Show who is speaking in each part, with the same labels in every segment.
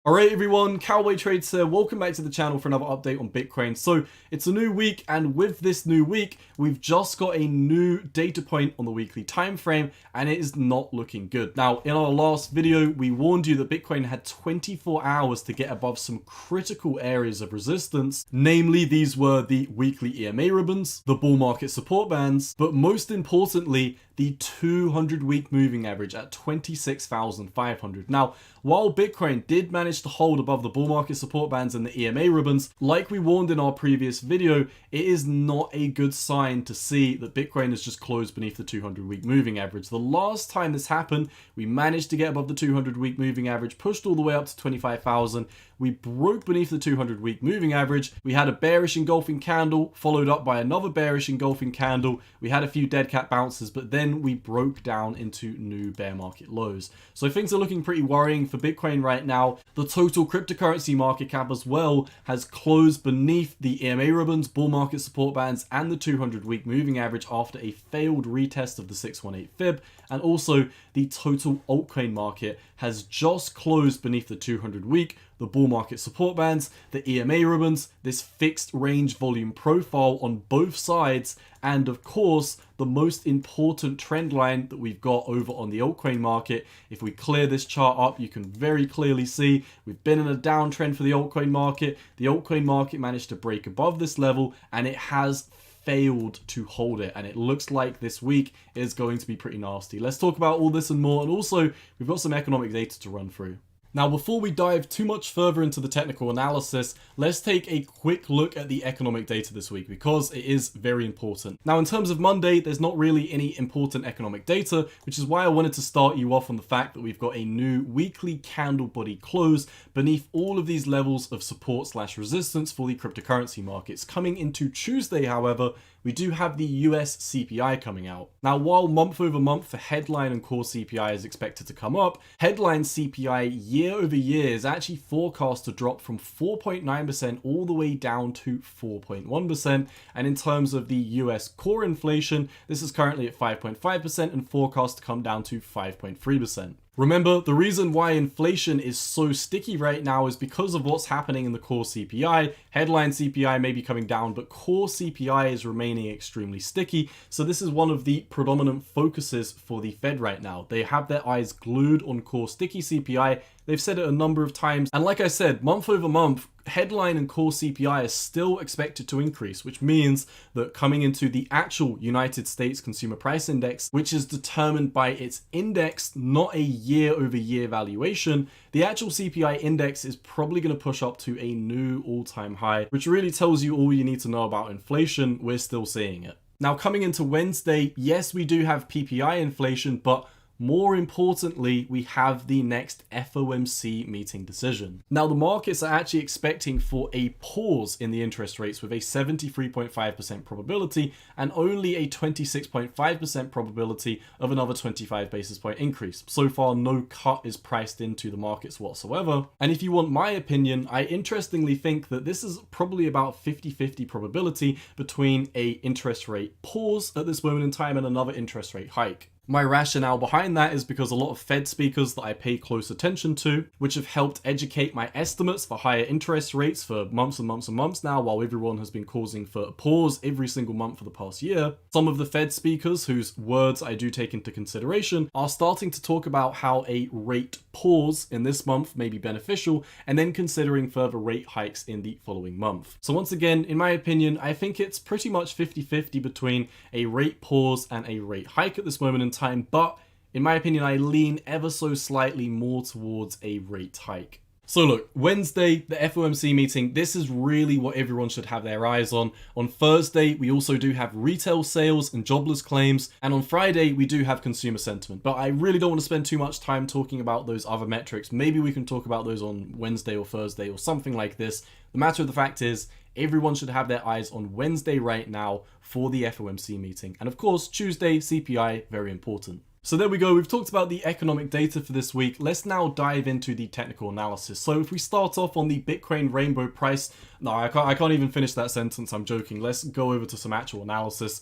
Speaker 1: Alright everyone, Cowboy Trades here. Welcome back to the channel for another update on Bitcoin. So it's a new week, and with this new week, we've just got a new data point on the weekly time frame, and it is not looking good. Now, in our last video, we warned you that Bitcoin had 24 hours to get above some critical areas of resistance. Namely, these were the weekly EMA ribbons, the bull market support bands, but most importantly, the 200-week moving average at 26,500. Now, while Bitcoin did manage to hold above the bull market support bands and the EMA ribbons, like we warned in our previous video, it is not a good sign to see that Bitcoin has just closed beneath the 200-week moving average. The last time this happened, we managed to get above the 200-week moving average, pushed all the way up to 25,000. We broke beneath the 200-week moving average. We had a bearish engulfing candle, followed up by another bearish engulfing candle. We had a few dead cat bounces, but then we broke down into new bear market lows. So things are looking pretty worrying for Bitcoin right now. The total cryptocurrency market cap as well has closed beneath the EMA ribbons, bull market support bands, and the 200-week moving average after a failed retest of the 618 Fib. And also, the total altcoin market has just closed beneath the 200-week, the bull market support bands, the EMA ribbons, this fixed range volume profile on both sides, and of course, the most important trend line that we've got over on the altcoin market. If we clear this chart up, you can very clearly see we've been in a downtrend for the altcoin market. The altcoin market managed to break above this level, and it has failed to hold it, and it looks like this week is going to be pretty nasty. Let's talk about all this and more, and also we've got some economic data to run through. Now, before we dive too much further into the technical analysis, let's take a quick look at the economic data this week because it is very important. Now, in terms of Monday, there's not really any important economic data, which is why I wanted to start you off on the fact that we've got a new weekly candle body close beneath all of these levels of support/resistance for the cryptocurrency markets. Coming into Tuesday, however, we do have the US CPI coming out. Now, while month over month the headline and core CPI is expected to come up, headline CPI year over year is actually forecast to drop from 4.9% all the way down to 4.1%. And in terms of the US core inflation, this is currently at 5.5% and forecast to come down to 5.3%. Remember, the reason why inflation is so sticky right now is because of what's happening in the core CPI. Headline CPI may be coming down, but core CPI is remaining extremely sticky. So this is one of the predominant focuses for the Fed right now. They have their eyes glued on core sticky CPI. They've said it a number of times. And like I said, month over month, headline and core CPI is still expected to increase, which means that coming into the actual United States Consumer Price Index, which is determined by its index, not a year over year valuation, the actual CPI index is probably going to push up to a new all-time high, which really tells you all you need to know about inflation. We're still seeing it. Now, coming into Wednesday, yes, we do have PPI inflation, but more importantly, we have the next FOMC meeting decision. Now, the markets are actually expecting for a pause in the interest rates with a 73.5% probability and only a 26.5% probability of another 25 basis point increase. So far, no cut is priced into the markets whatsoever. And if you want my opinion, I interestingly think that this is probably about 50-50 probability between a interest rate pause at this moment in time and another interest rate hike. My rationale behind that is because a lot of Fed speakers that I pay close attention to, which have helped educate my estimates for higher interest rates for months and months and months now, while everyone has been causing for a pause every single month for the past year. Some of the Fed speakers, whose words I do take into consideration, are starting to talk about how a rate pause in this month may be beneficial, and then considering further rate hikes in the following month. So once again, in my opinion, I think it's pretty much 50-50 between a rate pause and a rate hike at this moment in time, but in my opinion, I lean ever so slightly more towards a rate hike. So look, Wednesday, the FOMC meeting, this is really what everyone should have their eyes on. On Thursday, we also do have retail sales and jobless claims. And on Friday, we do have consumer sentiment. But I really don't want to spend too much time talking about those other metrics. Maybe we can talk about those on Wednesday or Thursday or something like this. The matter of the fact is, everyone should have their eyes on Wednesday right now for the FOMC meeting. And of course, Tuesday, CPI, very important. So there we go, we've talked about the economic data for this week. Let's now dive into the technical analysis. So if we start off on the Bitcoin rainbow price, no, I can't even finish that sentence, I'm joking. Let's go over to some actual analysis.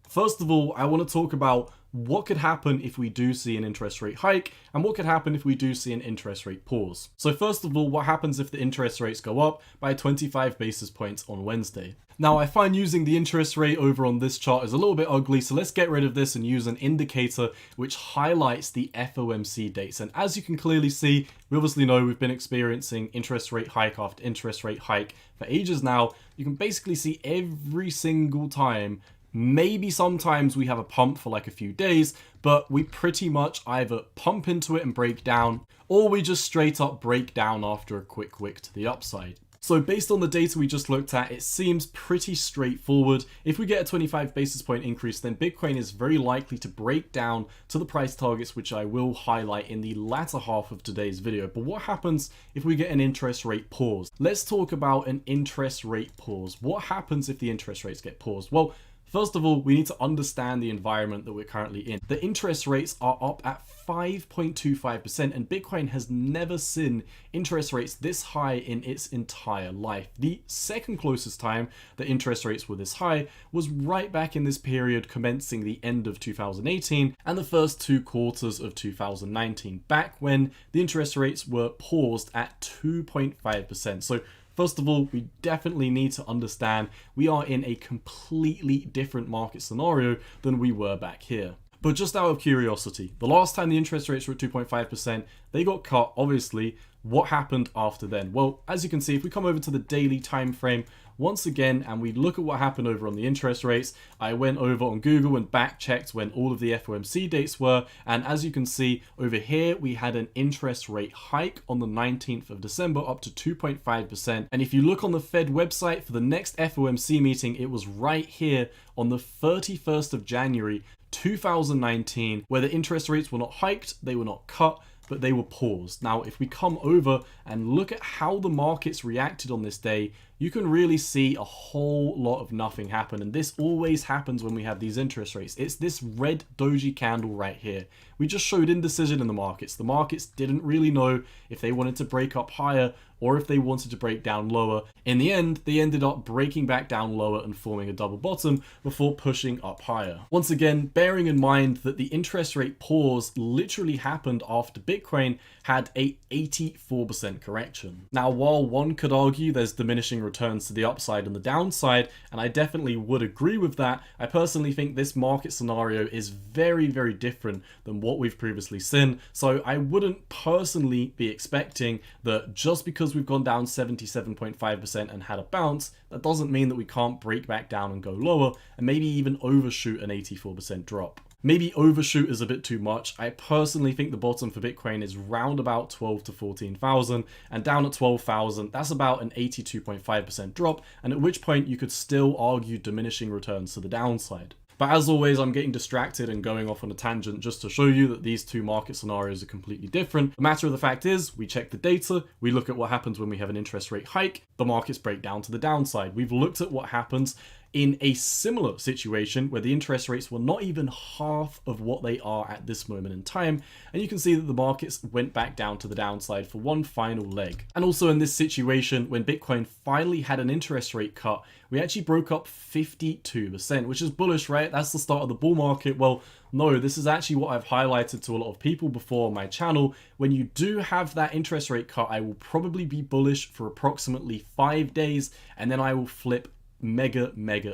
Speaker 1: First of all, I want to talk about what could happen if we do see an interest rate hike and what could happen if we do see an interest rate pause. So first of all, what happens if the interest rates go up by 25 basis points on Wednesday? Now, I find using the interest rate over on this chart is a little bit ugly, so let's get rid of this and use an indicator which highlights the FOMC dates. And as you can clearly see, we obviously know we've been experiencing interest rate hike after interest rate hike for ages now. You can basically see every single time. Maybe sometimes we have a pump for like a few days, but we pretty much either pump into it and break down, or we just straight up break down after a quick wick to the upside. So based on the data we just looked at, it seems pretty straightforward. If we get a 25 basis point increase, then Bitcoin is very likely to break down to the price targets, which I will highlight in the latter half of today's video. But what happens if we get an interest rate pause? Let's talk about an interest rate pause. What happens if the interest rates get paused? Well, first of all, we need to understand the environment that we're currently in. The interest rates are up at 5.25%, and Bitcoin has never seen interest rates this high in its entire life. The second closest time that interest rates were this high was right back in this period commencing the end of 2018 and the first 2 quarters of 2019, back when the interest rates were paused at 2.5%. So first of all, we definitely need to understand we are in a completely different market scenario than we were back here. But just out of curiosity, the last time the interest rates were at 2.5%, they got cut, obviously. What happened after then? Well, as you can see, if we come over to the daily time frame once again and we look at what happened over on the interest rates, I went over on Google and back checked when all of the FOMC dates were, and as you can see over here, we had an interest rate hike on the 19th of December up to 2.5%. And if you look on the Fed website for the next FOMC meeting, it was right here on the 31st of January 2019, where the interest rates were not hiked, they were not cut, but they were paused. Now, if we come over and look at how the markets reacted on this day, you can really see a whole lot of nothing happen. And this always happens when we have these interest rates. It's this red doji candle right here. We just showed indecision in the markets. The markets didn't really know if they wanted to break up higher or if they wanted to break down lower. In the end, they ended up breaking back down lower and forming a double bottom before pushing up higher. Once again, bearing in mind that the interest rate pause literally happened after Bitcoin had a 84% correction. Now, while one could argue there's diminishing returns to the upside and the downside, and I definitely would agree with that, I personally think this market scenario is very, very different than what we've previously seen. So I wouldn't personally be expecting that just because we've gone down 77.5% and had a bounce, that doesn't mean that we can't break back down and go lower and maybe even overshoot an 84% drop. Maybe overshoot is a bit too much. I personally think the bottom for Bitcoin is round about 12 to 14,000, and down at 12,000, that's about an 82.5% drop, and at which point you could still argue diminishing returns to the downside. But as always, I'm getting distracted and going off on a tangent just to show you that these two market scenarios are completely different. The matter of the fact is, we check the data, we look at what happens when we have an interest rate hike, the markets break down to the downside. We've looked at what happens in a similar situation where the interest rates were not even half of what they are at this moment in time, and you can see that the markets went back down to the downside for one final leg. And also in this situation, when Bitcoin finally had an interest rate cut, we actually broke up 52%, which is bullish, right? That's the start of the bull market. Well, no, this is actually what I've highlighted to a lot of people before on my channel. When you do have that interest rate cut, I will probably be bullish for approximately 5 days, and then I will flip mega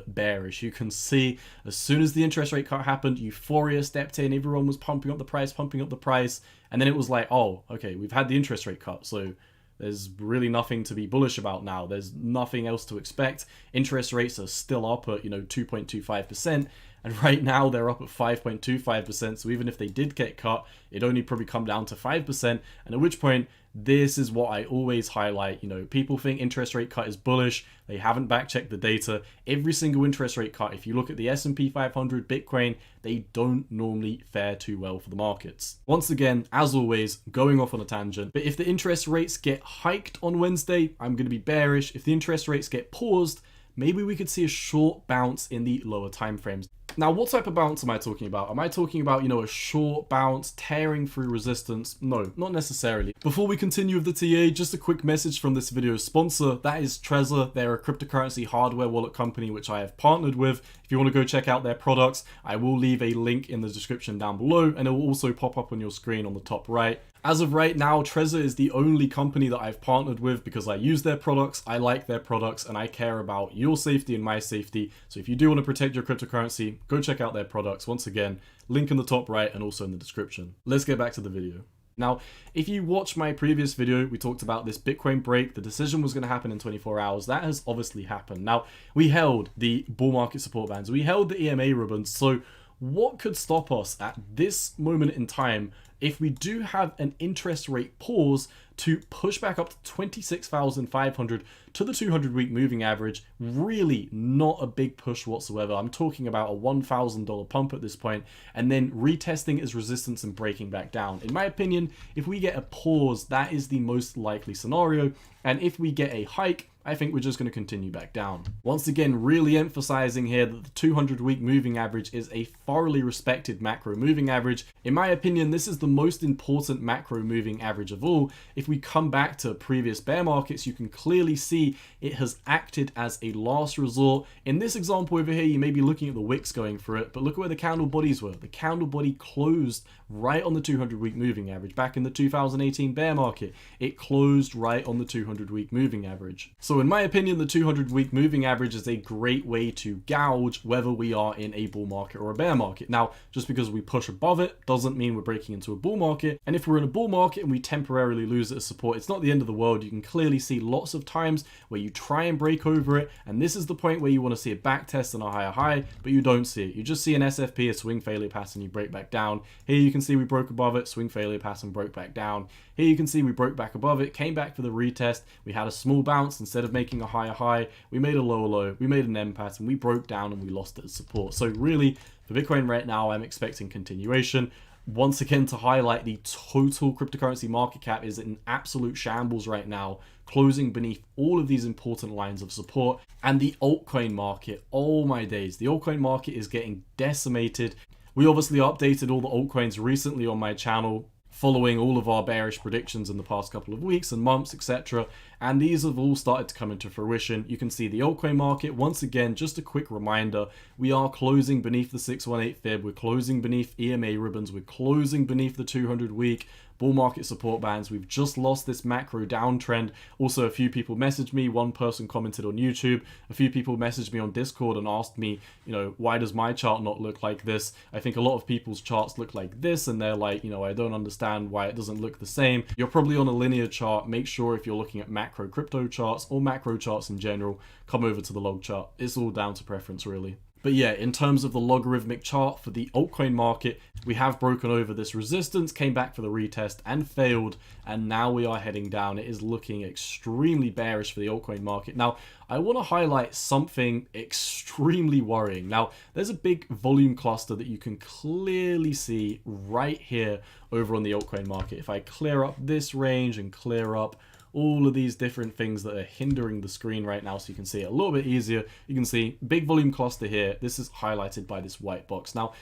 Speaker 1: bearish. You can see as soon as the interest rate cut happened, euphoria stepped in, everyone was pumping up the price, and then it was like, oh, okay, we've had the interest rate cut, so there's really nothing to be bullish about now. There's nothing else to expect. Interest rates are still up at 2.25%, and right now they're up at 5.25%, so even if they did get cut, it'd only probably come down to 5%, and at which point, this is what I always highlight. People think interest rate cut is bullish. They haven't back-checked the data. Every single interest rate cut, if you look at the S&P 500, Bitcoin, they don't normally fare too well for the markets. Once again, as always, going off on a tangent, but if the interest rates get hiked on Wednesday, I'm going to be bearish. If the interest rates get paused, maybe we could see a short bounce in the lower time frames. Now, what type of bounce am I talking about? Am I talking about, a short bounce, tearing through resistance? No, not necessarily. Before we continue with the TA, just a quick message from this video's sponsor. That is Trezor. They're a cryptocurrency hardware wallet company which I have partnered with. If you want to go check out their products, I will leave a link in the description down below, and it will also pop up on your screen on the top right. As of right now, Trezor is the only company that I've partnered with because I use their products, I like their products, and I care about your safety and my safety. So if you do want to protect your cryptocurrency, go check out their products. Once again, link in the top right and also in the description. Let's get back to the video. Now, if you watched my previous video, we talked about this Bitcoin break. The decision was going to happen in 24 hours. That has obviously happened. Now, we held the bull market support bands. We held the EMA ribbons. So what could stop us at this moment in time if we do have an interest rate pause to push back up to 26,500 to the 200-week moving average? Really not a big push whatsoever. I'm talking about a $1,000 pump at this point, and then retesting its resistance and breaking back down. In my opinion, if we get a pause, that is the most likely scenario, and if we get a hike, I think we're just going to continue back down. Once again, really emphasizing here that the 200-week moving average is a thoroughly respected macro moving average. In my opinion, this is the most important macro moving average of all. If we come back to previous bear markets, you can clearly see it has acted as a last resort. In this example over here, you may be looking at the wicks going for it, but look at where the candle bodies were. The candle body closed right on the 200-week moving average. Back in the 2018 bear market, it closed right on the 200-week moving average. So in my opinion, the 200-week moving average is a great way to gauge whether we are in a bull market or a bear market. Now, just because we push above it doesn't mean we're breaking into a bull market. And if we're in a bull market and we temporarily lose it as support, it's not the end of the world. You can clearly see lots of times where you try and break over it, and this is the point where you want to see a back test and a higher high, but you don't see it. You just see an SFP, a swing failure pattern, you break back down. Here you can see we broke above it, swing failure pattern, broke back down. Here you can see we broke back above it, came back for the retest. We had a small bounce. Instead of making a higher high, we made a lower low, we made an M pattern, we broke down and we lost it as support. So really, for Bitcoin right now, I'm expecting continuation. Once again, to highlight, the total cryptocurrency market cap is in absolute shambles right now, closing beneath all of these important lines of support. And the altcoin market, oh my days, the altcoin market is getting decimated. We obviously updated all the altcoins recently on my channel, following all of our bearish predictions in the past couple of weeks and months, etc. And these have all started to come into fruition. You can see the altcoin market. Once again, just a quick reminder, we are closing beneath the 618 Fib. We're closing beneath EMA ribbons. We're closing beneath the 200-week bull market support bands. We've just lost this macro downtrend. Also, a few people messaged me. One person commented on YouTube. A few people messaged me on Discord and asked me, why does my chart not look like this? I think a lot of people's charts look like this, and they're like, I don't understand why it doesn't look the same. You're probably on a linear chart. Make sure if you're looking at macro crypto charts or macro charts in general, come over to the log chart. It's all down to preference, really. But yeah, in terms of the logarithmic chart for the altcoin market, we have broken over this resistance, came back for the retest and failed, and now we are heading down. It is looking extremely bearish for the altcoin market. Now, I want to highlight something extremely worrying. Now, there's a big volume cluster that you can clearly see right here over on the altcoin market. If I clear up this range and clear up all of these different things that are hindering the screen right now so you can see it a little bit easier. You can see big volume cluster here. This is highlighted by this white box. Now,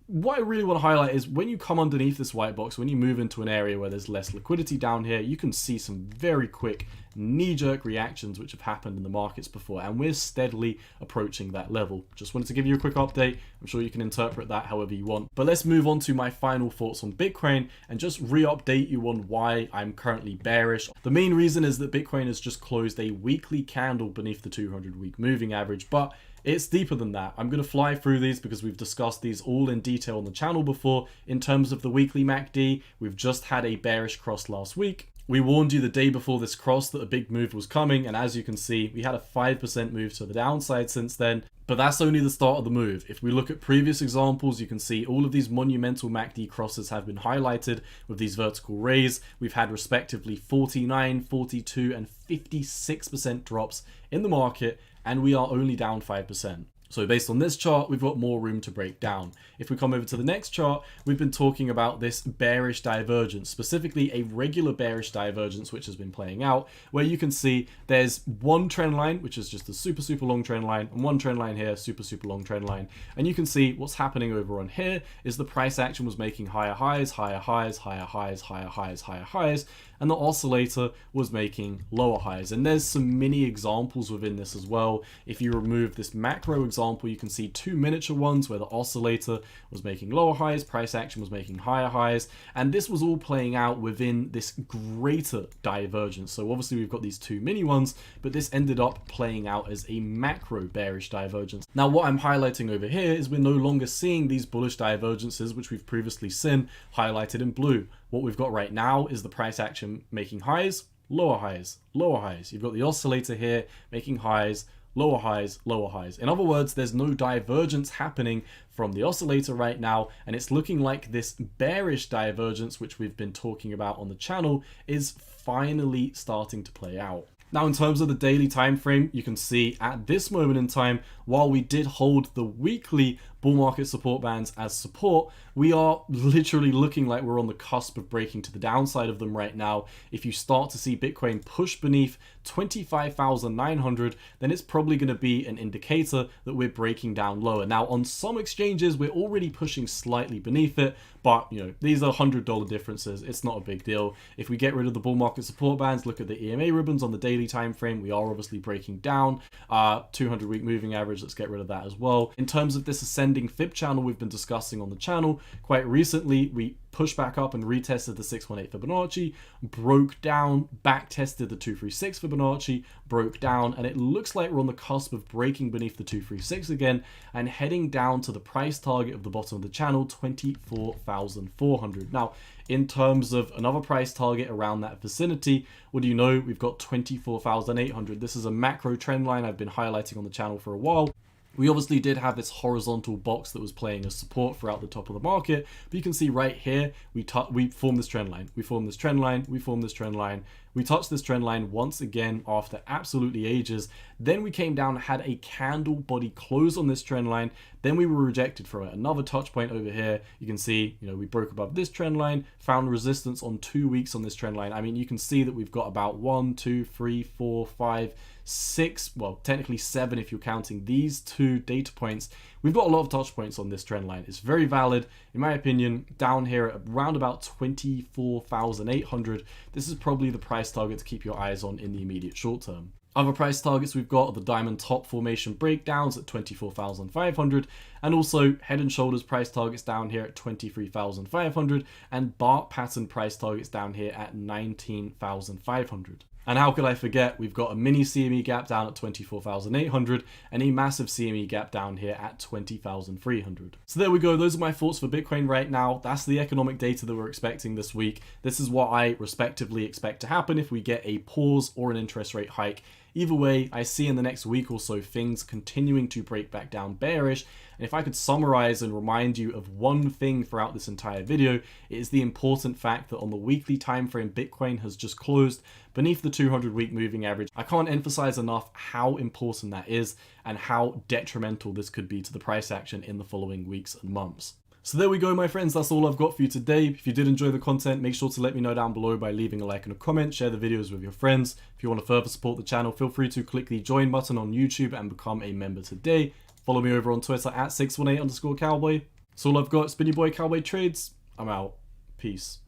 Speaker 1: what I really want to highlight is when you come underneath this white box, when you move into an area where there's less liquidity down here, you can see some very quick knee-jerk reactions which have happened in the markets before, and we're steadily approaching that level. Just wanted to give you a quick update. I'm sure you can interpret that however you want. But let's move on to my final thoughts on Bitcoin and just re-update you on why I'm currently bearish. The main reason is that Bitcoin has just closed a weekly candle beneath the 200-week moving average, but it's deeper than that. I'm going to fly through these because we've discussed these all in detail on the channel before. In terms of the weekly MACD, we've just had a bearish cross last week. We warned you the day before this cross that a big move was coming, and as you can see, we had a 5% move to the downside since then. But that's only the start of the move. If we look at previous examples, you can see all of these monumental MACD crosses have been highlighted with these vertical rays. We've had respectively 49, 42, and 56% drops in the market, and we are only down 5%. So based on this chart, we've got more room to break down. If we come over to the next chart, we've been talking about this bearish divergence, specifically a regular bearish divergence, which has been playing out, where you can see there's one trend line, which is just a super, super long trend line, and one trend line here, super, super long trend line. And you can see what's happening over on here is the price action was making higher highs, higher highs, higher highs, higher highs, higher highs, and the oscillator was making lower highs. And there's some mini examples within this as well. If you remove this macro example, you can see two miniature ones where the oscillator was making lower highs, price action was making higher highs, and this was all playing out within this greater divergence. So obviously we've got these two mini ones, but this ended up playing out as a macro bearish divergence. Now what I'm highlighting over here is we're no longer seeing these bullish divergences, which we've previously seen highlighted in blue. What we've got right now is the price action making highs, lower highs, lower highs. You've got the oscillator here making highs, lower highs, lower highs. In other words, there's no divergence happening from the oscillator right now, and it's looking like this bearish divergence, which we've been talking about on the channel, is finally starting to play out. Now, in terms of the daily time frame, you can see at this moment in time, while we did hold the weekly bull market support bands as support, we are literally looking like we're on the cusp of breaking to the downside of them right now. If you start to see Bitcoin push beneath 25,900, then it's probably going to be an indicator that we're breaking down lower. Now, on some exchanges, we're already pushing slightly beneath it, but these are $100 differences. It's not a big deal. If we get rid of the bull market support bands, look at the EMA ribbons on the daily time frame, we are obviously breaking down. 200-week moving average, let's get rid of that as well. In terms of this ascending Fib channel we've been discussing on the channel, quite recently we pushed back up and retested the 618 Fibonacci, broke down, back tested the 236 Fibonacci, broke down, and it looks like we're on the cusp of breaking beneath the 236 again and heading down to the price target of the bottom of the channel, 24,400. Now, in terms of another price target around that vicinity, what do you know? We've got 24,800. This is a macro trend line I've been highlighting on the channel for a while. We obviously did have this horizontal box that was playing as support throughout the top of the market, but you can see right here, we formed this trend line, we formed this trend line, we formed this trend line, we touched this trend line once again after absolutely ages. Then we came down, had a candle body close on this trend line. Then we were rejected from it. Another touch point over here. You can see, we broke above this trend line, found resistance on 2 weeks on this trend line. I mean, you can see that we've got about 1, 2, 3, 4, 5, 6, well, technically 7 if you're counting these two data points. We've got a lot of touch points on this trend line. It's very valid, in my opinion, down here at around about 24,800. This is probably the price target to keep your eyes on in the immediate short term. Other price targets we've got are the diamond top formation breakdowns at 24,500, and also head and shoulders price targets down here at 23,500, and bar pattern price targets down here at 19,500. And how could I forget, we've got a mini CME gap down at 24,800 and a massive CME gap down here at 20,300. So there we go. Those are my thoughts for Bitcoin right now. That's the economic data that we're expecting this week. This is what I respectively expect to happen if we get a pause or an interest rate hike. Either way, I see in the next week or so things continuing to break back down bearish. And if I could summarize and remind you of one thing throughout this entire video, it is the important fact that on the weekly time frame, Bitcoin has just closed beneath the 200-week moving average. I can't emphasize enough how important that is and how detrimental this could be to the price action in the following weeks and months. So there we go, my friends. That's all I've got for you today. If you did enjoy the content, make sure to let me know down below by leaving a like and a comment. Share the videos with your friends. If you want to further support the channel, feel free to click the join button on YouTube and become a member today. Follow me over on Twitter at 618_cowboy. That's all I've got. It's been your boy Cowboy Trades. I'm out. Peace.